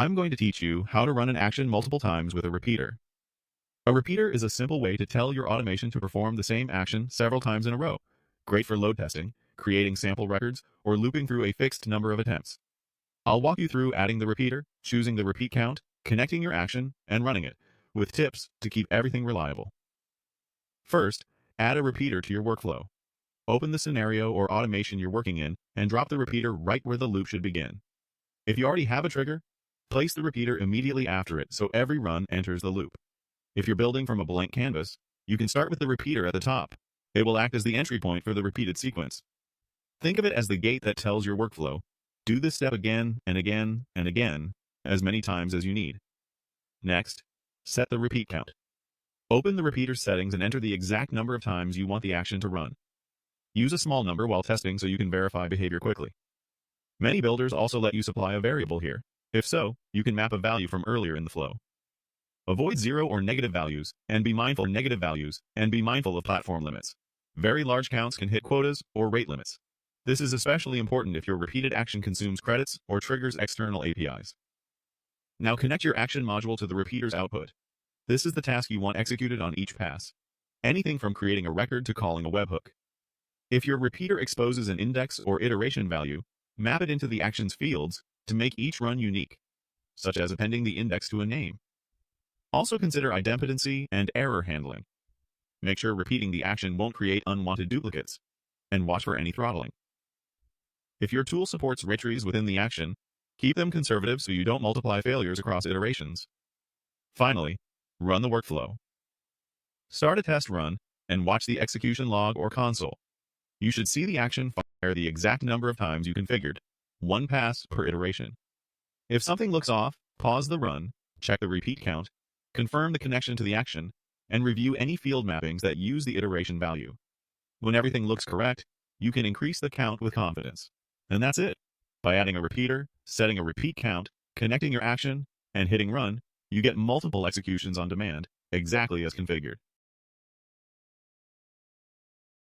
I'm going to teach you how to run an action multiple times with a repeater. A repeater is a simple way to tell your automation to perform the same action several times in a row. Great for load testing, creating sample records, or looping through a fixed number of attempts. I'll walk you through adding the repeater, choosing the repeat count, connecting your action, and running it, with tips to keep everything reliable. First, add a repeater to your workflow. Open the scenario or automation you're working in and drop the repeater right where the loop should begin. If you already have a trigger, place the repeater immediately after it so every run enters the loop. If you're building from a blank canvas, you can start with the repeater at the top. It will act as the entry point for the repeated sequence. Think of it as the gate that tells your workflow. Do this step again and again and again, as many times as you need. Next, set the repeat count. Open the repeater settings and enter the exact number of times you want the action to run. Use a small number while testing so you can verify behavior quickly. Many builders also let you supply a variable here. If so, you can map a value from earlier in the flow. Avoid zero or negative values, and be mindful of platform limits. Very large counts can hit quotas or rate limits. This is especially important if your repeated action consumes credits or triggers external APIs. Now connect your action module to the repeater's output. This is the task you want executed on each pass. Anything from creating a record to calling a webhook. If your repeater exposes an index or iteration value, map it into the actions fields to make each run unique, such as appending the index to a name. Also consider idempotency and error handling. Make sure repeating the action won't create unwanted duplicates, and watch for any throttling. If your tool supports retries within the action, keep them conservative so you don't multiply failures across iterations. Finally, run the workflow. Start a test run and watch the execution log or console. You should see the action fire the exact number of times you configured, one pass per iteration. If something looks off, pause the run, check the repeat count, confirm the connection to the action, and review any field mappings that use the iteration value. When everything looks correct, you can increase the count with confidence. And that's it. By adding a repeater, setting a repeat count, connecting your action, and hitting run, you get multiple executions on demand, exactly as configured.